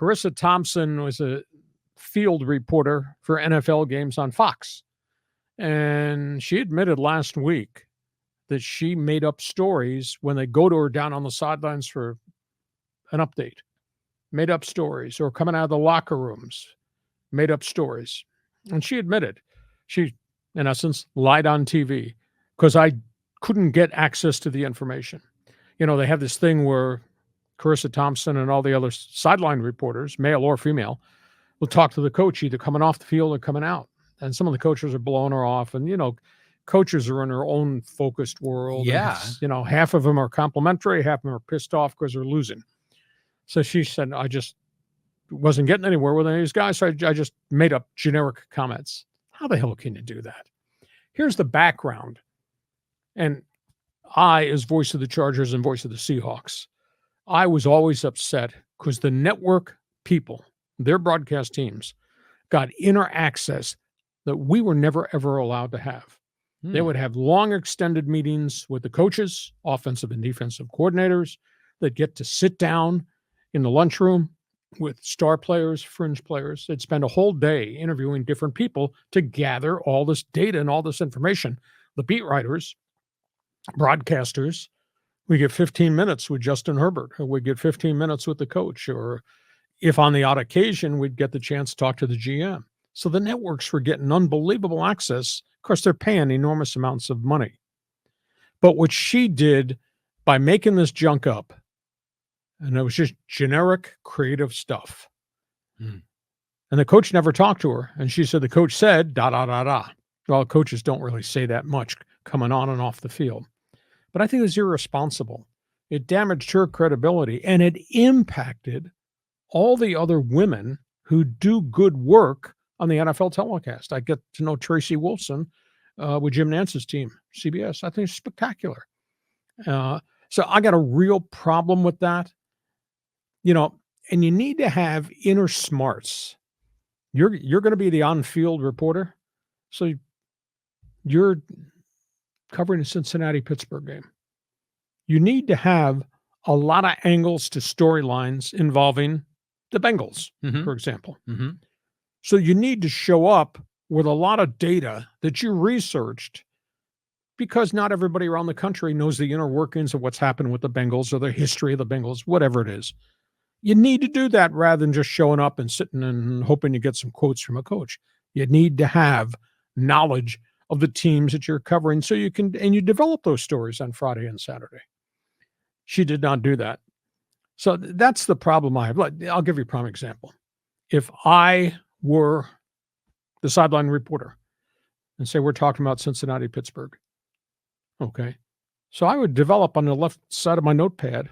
Charissa Thompson was a field reporter for NFL games on Fox. And she admitted last week that she made up stories when they go to her down on the sidelines for an update. Made up stories, or coming out of the locker rooms, made up stories. And she admitted she, in essence, lied on TV because I couldn't get access to the information. They have this thing where Charissa Thompson and all the other sideline reporters, male or female, will talk to the coach either coming off the field or coming out. And some of the coaches are blowing her off. And, coaches are in their own focused world. Yeah. And half of them are complimentary, half of them are pissed off because they're losing. So she said, I just wasn't getting anywhere with any of these guys, so I just made up generic comments. How the hell can you do that? Here's the background. And I, as voice of the Chargers and voice of the Seahawks, I was always upset because the network people, their broadcast teams, got inner access that we were never, ever allowed to have. They would have long extended meetings with the coaches, offensive and defensive coordinators, that get to sit down in the lunchroom with star players, fringe players. They'd spend a whole day interviewing different people to gather all this data and all this information. The beat writers, broadcasters, we get 15 minutes with Justin Herbert, or we get 15 minutes with the coach, or if on the odd occasion, we'd get the chance to talk to the GM. So the networks were getting unbelievable access. Of course, they're paying enormous amounts of money. But what she did by making this junk up, and it was just generic creative stuff. And the coach never talked to her. And she said, the coach said, da, da, da, da. Well, coaches don't really say that much coming on and off the field. But I think it was irresponsible. It damaged her credibility, and it impacted all the other women who do good work on the NFL telecast. I get to know Tracy Wolfson with Jim Nance's team, CBS. I think it's spectacular. So I got a real problem with that. And you need to have inner smarts. You're going to be the on-field reporter. So you're covering a Cincinnati-Pittsburgh game. You need to have a lot of angles to storylines involving the Bengals, for example. So you need to show up with a lot of data that you researched, because not everybody around the country knows the inner workings of what's happened with the Bengals or the history of the Bengals, whatever it is. You need to do that rather than just showing up and sitting and hoping you get some quotes from a coach. You need to have knowledge of the teams that you're covering so you can, and you develop those stories on Friday and Saturday. She did not do that. So that's the problem I have. I'll give you a prime example. If I were the sideline reporter and say we're talking about Cincinnati, Pittsburgh, okay, so I would develop on the left side of my notepad a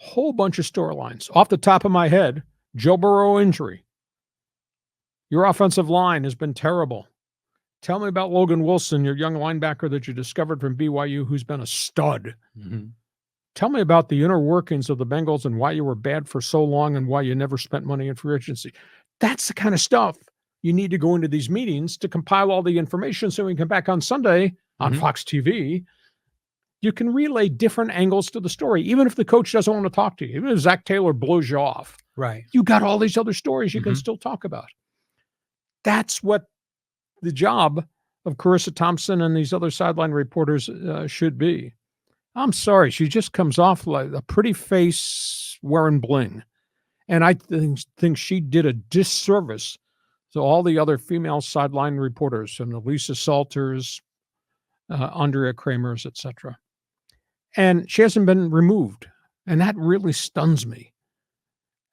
whole bunch of storylines. Off the top of my head, Joe Burrow injury. Your offensive line has been terrible. Tell me about Logan Wilson, your young linebacker that you discovered from BYU, who's been a stud. Tell me about the inner workings of the Bengals and why you were bad for so long and why you never spent money in free agency. That's the kind of stuff you need to go into these meetings to compile all the information so we can come back on Sunday on Fox TV. You can relay different angles to the story, even if the coach doesn't want to talk to you, even if Zach Taylor blows you off. Right. You got all these other stories you can still talk about. That's what the job of Charissa Thompson and these other sideline reporters should be. I'm sorry, she just comes off like a pretty face wearing bling. And I think she did a disservice to all the other female sideline reporters, and the Lisa Salters, Andrea Kramers, etc. And she hasn't been removed. And that really stuns me.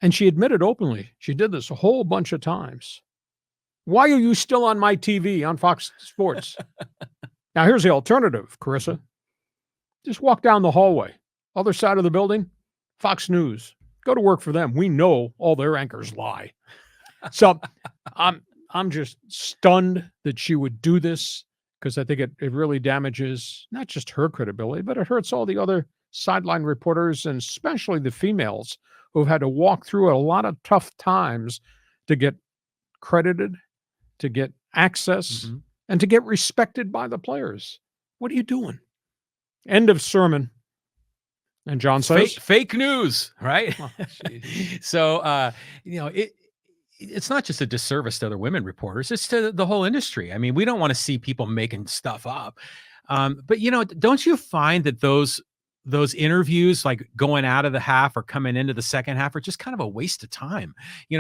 And she admitted openly, she did this a whole bunch of times. Why are you still on my TV on Fox Sports? Now, here's the alternative, Charissa. Just walk down the hallway. Other side of the building, Fox News. Go to work for them. We know all their anchors lie. So I'm just stunned that she would do this, because I think it really damages not just her credibility, but it hurts all the other sideline reporters, and especially the females who've had to walk through a lot of tough times to get credited, to get access, and to get respected by the players. What are you doing? End of sermon. And John says, fake news, right? Oh, So, it's not just a disservice to other women reporters, it's to the whole industry. I mean, we don't want to see people making stuff up. But don't you find that those interviews, like going out of the half or coming into the second half, are just kind of a waste of time,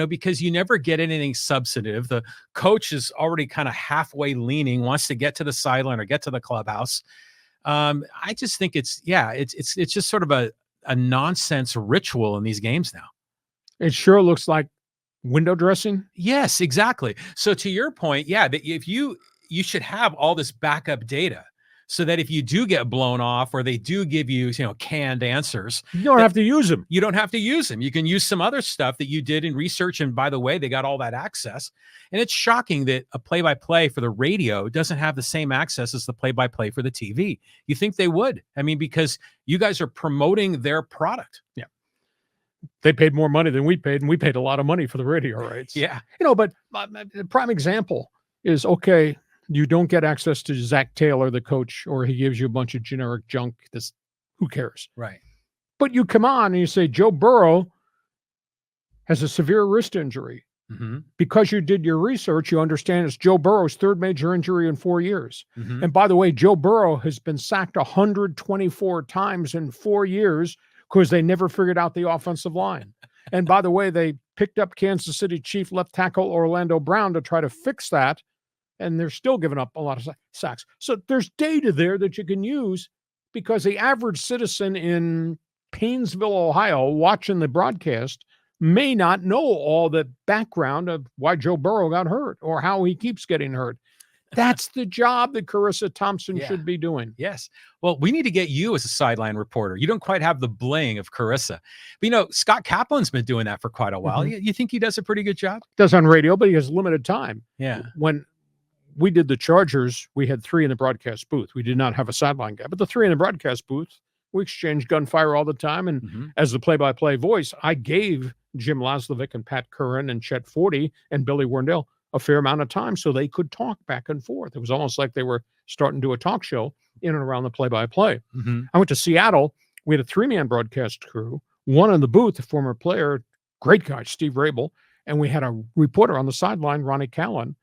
because you never get anything substantive. The coach is already kind of halfway leaning, wants to get to the sideline or get to the clubhouse. I just think it's just sort of a nonsense ritual in these games now. It sure looks like window dressing. Yes, exactly. So to your point, that if you should have all this backup data so that if you do get blown off or they do give you, canned answers, you don't have to use them. You don't have to use them. You can use some other stuff that you did in research. And by the way, they got all that access. And it's shocking that a play-by-play for the radio doesn't have the same access as the play-by-play for the TV. You think they would? I mean, because you guys are promoting their product. Yeah. They paid more money than we paid, and we paid a lot of money for the radio rights. Yeah. But the prime example is, okay, you don't get access to Zach Taylor, the coach, or he gives you a bunch of generic junk. Who cares? Right. But you come on and you say, Joe Burrow has a severe wrist injury. Mm-hmm. Because you did your research, you understand it's Joe Burrow's third major injury in 4 years. Mm-hmm. And by the way, Joe Burrow has been sacked 124 times in 4 years because they never figured out the offensive line. And by the way, they picked up Kansas City Chief left tackle Orlando Brown to try to fix that, and they're still giving up a lot of sacks. So there's data there that you can use, because the average citizen in Painesville, Ohio, watching the broadcast may not know all the background of why Joe Burrow got hurt or how he keeps getting hurt. That's the job that Charissa Thompson should be doing. Yes. Well, we need to get you as a sideline reporter. You don't quite have the bling of Charissa. But, Scott Kaplan's been doing that for quite a while. Mm-hmm. You think he does a pretty good job? Does on radio, but he has limited time. Yeah. When we did the Chargers, we had 3 in the broadcast booth. We did not have a sideline guy, but the 3 in the broadcast booth, we exchanged gunfire all the time. And as the play-by-play voice, I gave Jim Laslovic and Pat Curran and Chet Forty and Billy Warndale a fair amount of time so they could talk back and forth. It was almost like they were starting to do a talk show in and around the play-by-play. Mm-hmm. I went to Seattle. We had a 3-man broadcast crew, one in the booth, a former player, great guy, Steve Rabel, and we had a reporter on the sideline, Ronnie Callan,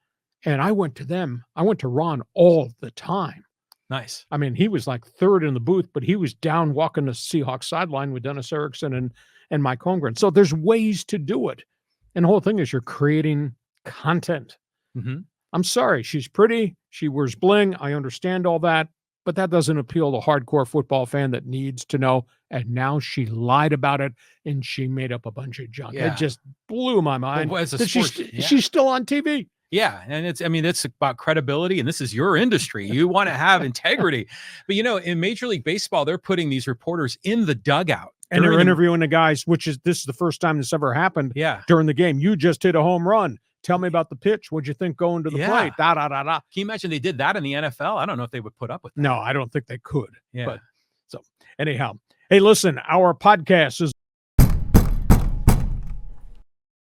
and I went to them. I went to Ron all the time. Nice. I mean, he was like third in the booth, but he was down walking the Seahawks sideline with Dennis Erickson and Mike Holmgren. So there's ways to do it. And the whole thing is you're creating content. Mm-hmm. I'm sorry. She's pretty. She wears bling. I understand all that. But that doesn't appeal to a hardcore football fan that needs to know. And now she lied about it, and she made up a bunch of junk. Yeah. It just blew my mind. Well, she's still on TV. Yeah. And it's about credibility, and this is your industry. You want to have integrity. But, in Major League Baseball, they're putting these reporters in the dugout. And they're interviewing the guys, this is the first time this ever happened during the game. You just hit a home run. Tell me about the pitch. What'd you think going to the plate? Da, da, da, da. Can you imagine they did that in the NFL? I don't know if they would put up with that. No, I don't think they could. Yeah. But so anyhow, hey, listen, our podcast is